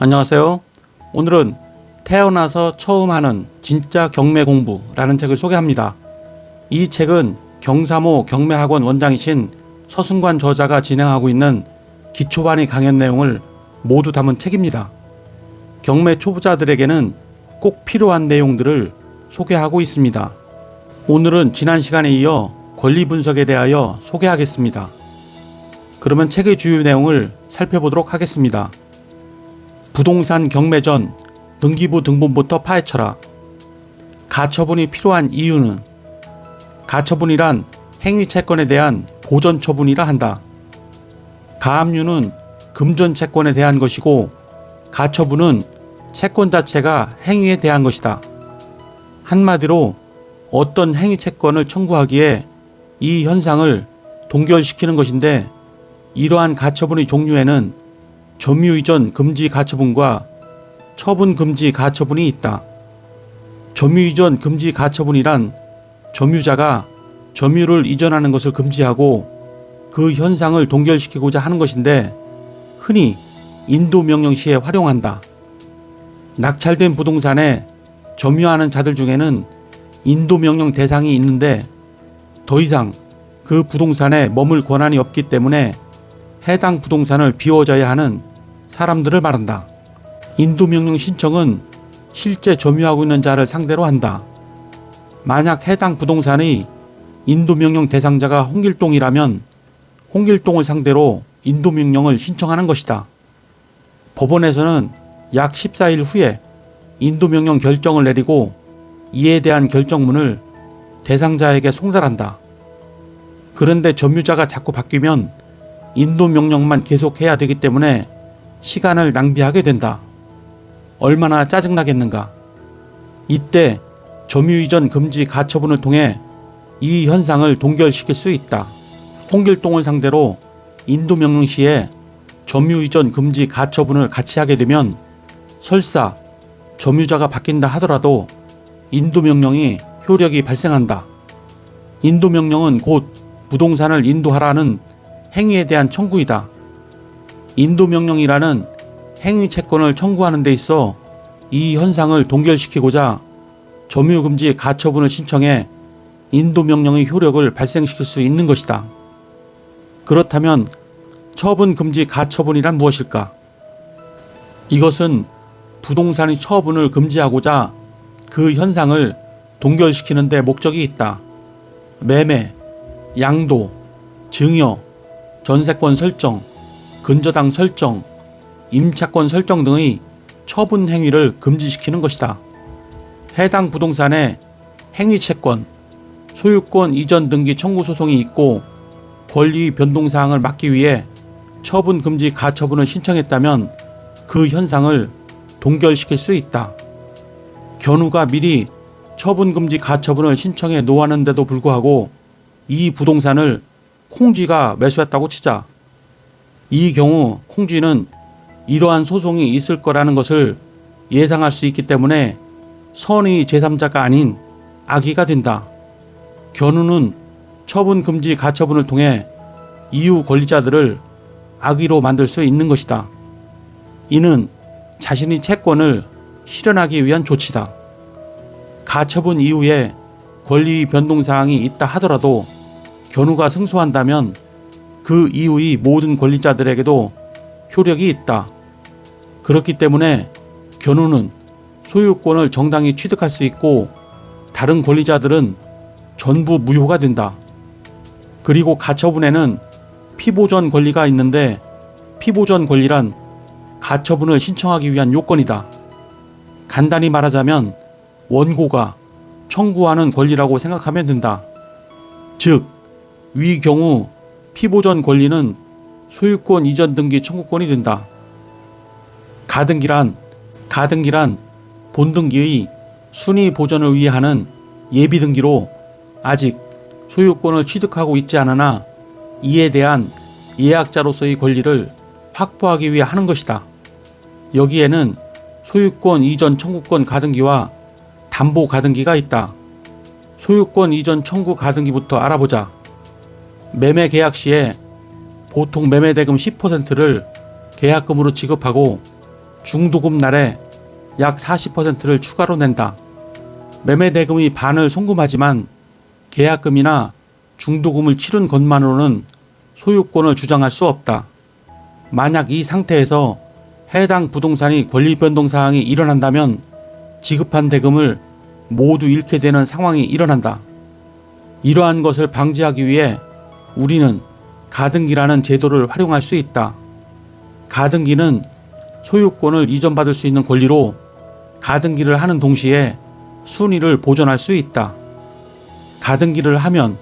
안녕하세요. 오늘은 태어나서 처음 하는 진짜 경매 공부라는 책을 소개합니다. 이 책은 경사모 경매학원 원장이신 서승관 저자가 진행하고 있는 기초반의 강연 내용을 모두 담은 책입니다. 경매 초보자들에게는 꼭 필요한 내용들을 소개하고 있습니다. 오늘은 지난 시간에 이어 권리 분석에 대하여 소개하겠습니다. 그러면 책의 주요 내용을 살펴보도록 하겠습니다. 부동산 경매 전 등기부 등본부터 파헤쳐라. 가처분이 필요한 이유는 가처분이란 행위채권에 대한 보전처분이라 한다. 가압류는 금전채권에 대한 것이고 가처분은 채권 자체가 행위에 대한 것이다. 한마디로 어떤 행위채권을 청구하기에 이 현상을 동결시키는 것인데, 이러한 가처분의 종류에는 점유이전 금지 가처분과 처분 금지 가처분이 있다. 점유이전 금지 가처분이란 점유자가 점유를 이전하는 것을 금지하고 그 현상을 동결시키고자 하는 것인데, 흔히 인도명령 시에 활용한다. 낙찰된 부동산에 점유하는 자들 중에는 인도명령 대상이 있는데 더 이상 그 부동산에 머물 권한이 없기 때문에 해당 부동산을 비워줘야 하는 사람들을 말한다. 인도명령 신청은 실제 점유하고 있는 자를 상대로 한다. 만약 해당 부동산의 인도명령 대상자가 홍길동이라면 홍길동을 상대로 인도명령을 신청하는 것이다. 법원에서는 약 14일 후에 인도명령 결정을 내리고 이에 대한 결정문을 대상자에게 송달한다. 그런데 점유자가 자꾸 바뀌면 인도명령만 계속해야 되기 때문에 시간을 낭비하게 된다. 얼마나 짜증나겠는가. 이때 점유이전 금지 가처분을 통해 이 현상을 동결시킬 수 있다. 홍길동을 상대로 인도명령 시에 점유이전 금지 가처분을 같이 하게 되면 설사 점유자가 바뀐다 하더라도 인도명령이 효력이 발생한다. 인도명령은 곧 부동산을 인도하라는 행위에 대한 청구이다. 인도명령이라는 행위채권을 청구하는 데 있어 이 현상을 동결시키고자 점유금지 가처분을 신청해 인도명령의 효력을 발생시킬 수 있는 것이다. 그렇다면 처분금지 가처분이란 무엇일까? 이것은 부동산의 처분을 금지하고자 그 현상을 동결시키는 데 목적이 있다. 매매, 양도, 증여, 전세권 설정, 근저당 설정, 임차권 설정 등의 처분 행위를 금지시키는 것이다. 해당 부동산에 행위채권, 소유권 이전 등기 청구 소송이 있고 권리 변동사항을 막기 위해 처분 금지 가처분을 신청했다면 그 현상을 동결시킬 수 있다. 견우가 미리 처분 금지 가처분을 신청해 놓았는데도 불구하고 이 부동산을 콩쥐가 매수했다고 치자. 이 경우 콩쥐는 이러한 소송이 있을 거라는 것을 예상할 수 있기 때문에 선의 제3자가 아닌 악의가 된다. 견우는 처분 금지 가처분을 통해 이후 권리자들을 악의로 만들 수 있는 것이다. 이는 자신의 채권을 실현하기 위한 조치다. 가처분 이후에 권리 변동사항이 있다 하더라도 견우가 승소한다면 그 이후의 모든 권리자들에게도 효력이 있다. 그렇기 때문에 견우는 소유권을 정당히 취득할 수 있고 다른 권리자들은 전부 무효가 된다. 그리고 가처분에는 피보전 권리가 있는데 피보전 권리란 가처분을 신청하기 위한 요건이다. 간단히 말하자면 원고가 청구하는 권리라고 생각하면 된다. 즉, 위 경우 피보전 권리는 소유권 이전 등기 청구권이 된다. 가등기란 본등기의 순위 보전을 위해 하는 예비 등기로 아직 소유권을 취득하고 있지 않으나 이에 대한 예약자로서의 권리를 확보하기 위해 하는 것이다. 여기에는 소유권 이전 청구권 가등기와 담보 가등기가 있다. 소유권 이전 청구 가등기부터 알아보자. 매매 계약 시에 보통 매매대금 10%를 계약금으로 지급하고 중도금 날에 약 40%를 추가로 낸다. 매매 대금의 반을 송금하지만 계약금이나 중도금을 치른 것만으로는 소유권을 주장할 수 없다. 만약 이 상태에서 해당 부동산이 권리 변동 사항이 일어난다면 지급한 대금을 모두 잃게 되는 상황이 일어난다. 이러한 것을 방지하기 위해 우리는 가등기라는 제도를 활용할 수 있다. 가등기는 소유권을 이전받을 수 있는 권리로 가등기를 하는 동시에 순위를 보존할 수 있다. 가등기를 하면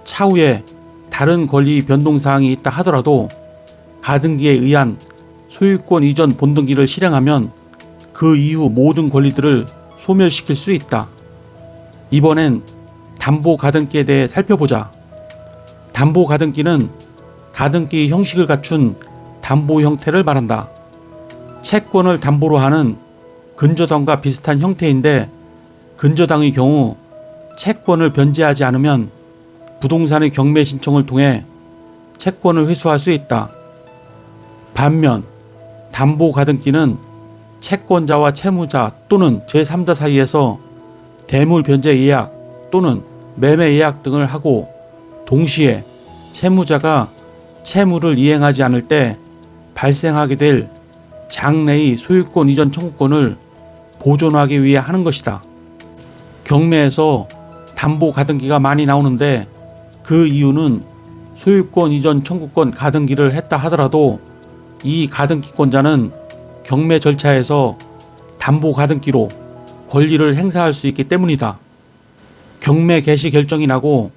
차후에 다른 권리 변동 사항이 있다 하더라도 가등기에 의한 소유권 이전 본등기를 실행하면 그 이후 모든 권리들을 소멸시킬 수 있다. 이번엔 담보 가등기에 대해 살펴보자. 담보 가등기는 가등기 형식을 갖춘 담보 형태를 말한다. 채권을 담보로 하는 근저당과 비슷한 형태인데 근저당의 경우 채권을 변제하지 않으면 부동산의 경매 신청을 통해 채권을 회수할 수 있다. 반면 담보 가등기는 채권자와 채무자 또는 제3자 사이에서 대물 변제 예약 또는 매매 예약 등을 하고 동시에 채무자가 채무를 이행하지 않을 때 발생하게 될 장래의 소유권 이전 청구권을 보존하기 위해 하는 것이다. 경매에서 담보 가등기가 많이 나오는데 그 이유는 소유권 이전 청구권 가등기를 했다 하더라도 이 가등기권자는 경매 절차에서 담보 가등기로 권리를 행사할 수 있기 때문이다. 경매 개시 결정이 나고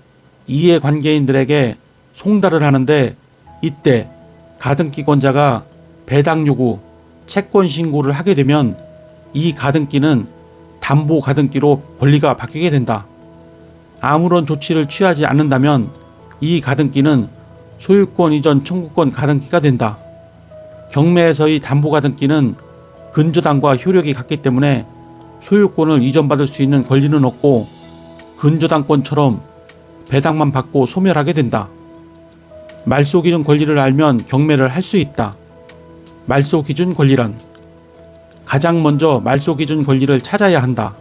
이해관계인들에게 송달을 하는데 이때 가등기권자가 배당 요구, 채권 신고를 하게 되면 이 가등기는 담보 가등기로 권리가 바뀌게 된다. 아무런 조치를 취하지 않는다면 이 가등기는 소유권 이전 청구권 가등기가 된다. 경매에서의 담보 가등기는 근저당과 효력이 같기 때문에 소유권을 이전받을 수 있는 권리는 없고 근저당권처럼 배당만 받고 소멸하게 된다. 말소기준 권리를 알면 경매를 할 수 있다. 말소기준 권리란 가장 먼저 말소기준 권리를 찾아야 한다.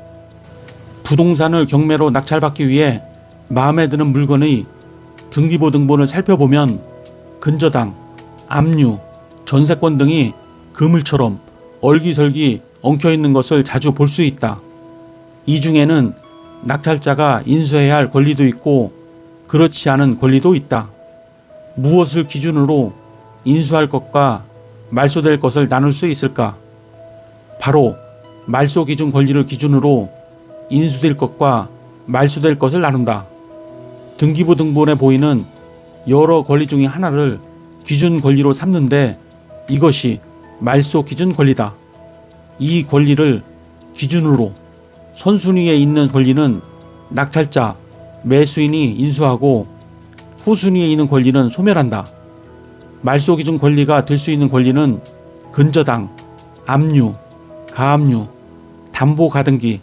부동산을 경매로 낙찰받기 위해 마음에 드는 물건의 등기부 등본을 살펴보면 근저당, 압류, 전세권 등이 그물처럼 얼기설기 엉켜있는 것을 자주 볼 수 있다. 이 중에는 낙찰자가 인수해야 할 권리도 있고 그렇지 않은 권리도 있다. 무엇을 기준으로 인수할 것과 말소될 것을 나눌 수 있을까? 바로 말소기준 권리를 기준으로 인수될 것과 말소될 것을 나눈다. 등기부 등본에 보이는 여러 권리 중의 하나를 기준 권리로 삼는데 이것이 말소 기준 권리다. 이 권리를 기준으로 선순위에 있는 권리는 낙찰자, 매수인이 인수하고 후순위에 있는 권리는 소멸한다. 말소 기준 권리가 될 수 있는 권리는 근저당, 압류, 가압류, 담보 가등기,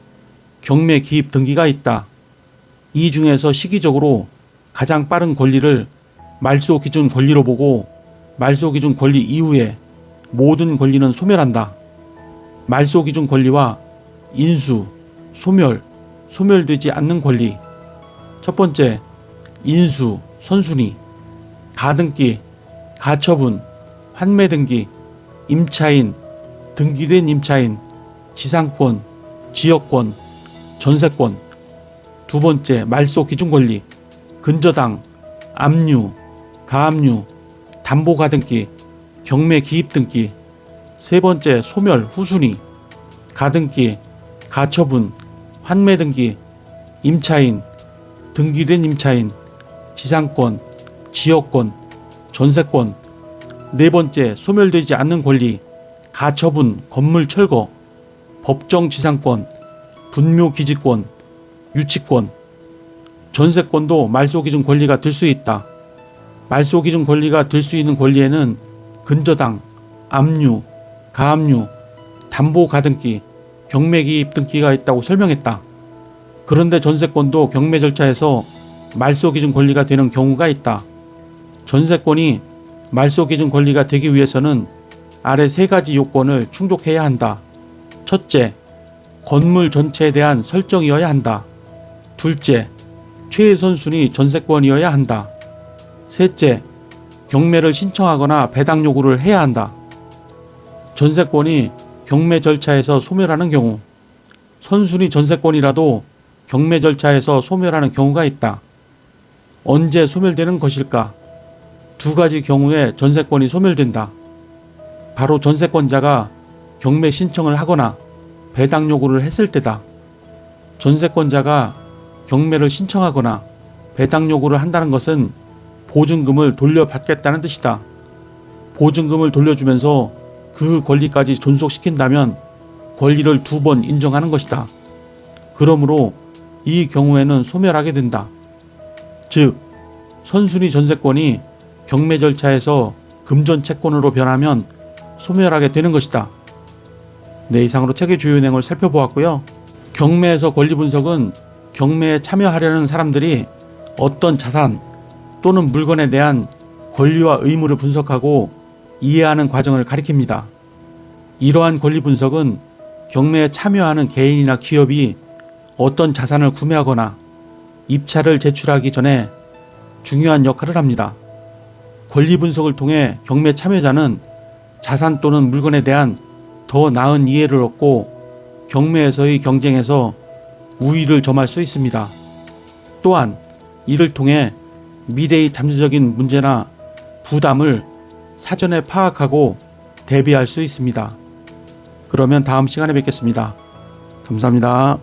경매 기입 등기가 있다. 이 중에서 시기적으로 가장 빠른 권리를 말소 기준 권리로 보고 말소 기준 권리 이후에 모든 권리는 소멸한다. 말소 기준 권리와 인수, 소멸, 소멸되지 않는 권리. 첫 번째, 인수, 선순위, 가등기, 가처분, 환매 등기, 임차인, 등기된 임차인, 지상권, 지역권, 전세권. 두 번째, 말소 기준 권리, 근저당, 압류, 가압류, 담보 가등기, 경매 기입 등기. 세 번째, 소멸, 후순위, 가등기, 가처분, 환매 등기, 임차인, 등기된 임차인, 지상권, 지역권, 전세권. 네 번째, 소멸되지 않는 권리, 가처분, 건물 철거, 법정 지상권, 분묘 기지권, 유치권. 전세권도 말소기준 권리가 될 수 있다. 말소기준 권리가 될 수 있는 권리에는 근저당, 압류, 가압류, 담보 가등기, 경매 기입 등기가 있다고 설명했다. 그런데 전세권도 경매 절차에서 말소기준 권리가 되는 경우가 있다. 전세권이 말소기준 권리가 되기 위해서는 아래 세 가지 요건을 충족해야 한다. 첫째, 건물 전체에 대한 설정이어야 한다. 둘째, 최선순위 전세권이어야 한다. 셋째, 경매를 신청하거나 배당 요구를 해야 한다. 전세권이 경매 절차에서 소멸하는 경우, 선순위 전세권이라도 경매 절차에서 소멸하는 경우가 있다. 언제 소멸되는 것일까? 두 가지 경우에 전세권이 소멸된다. 바로 전세권자가 경매 신청을 하거나 배당 요구를 했을 때다. 전세권자가 경매를 신청하거나 배당 요구를 한다는 것은 보증금을 돌려받겠다는 뜻이다. 보증금을 돌려주면서 그 권리까지 존속시킨다면 권리를 2번 인정하는 것이다. 그러므로 이 경우에는 소멸하게 된다. 즉, 선순위 전세권이 경매 절차에서 금전 채권으로 변하면 소멸하게 되는 것이다. 네, 이상으로 책의 주요 내용을 살펴보았고요. 경매에서 권리 분석은 경매에 참여하려는 사람들이 어떤 자산 또는 물건에 대한 권리와 의무를 분석하고 이해하는 과정을 가리킵니다. 이러한 권리 분석은 경매에 참여하는 개인이나 기업이 어떤 자산을 구매하거나 입찰을 제출하기 전에 중요한 역할을 합니다. 권리 분석을 통해 경매 참여자는 자산 또는 물건에 대한 더 나은 이해를 얻고 경매에서의 경쟁에서 우위를 점할 수 있습니다. 또한 이를 통해 미래의 잠재적인 문제나 부담을 사전에 파악하고 대비할 수 있습니다. 그러면 다음 시간에 뵙겠습니다. 감사합니다.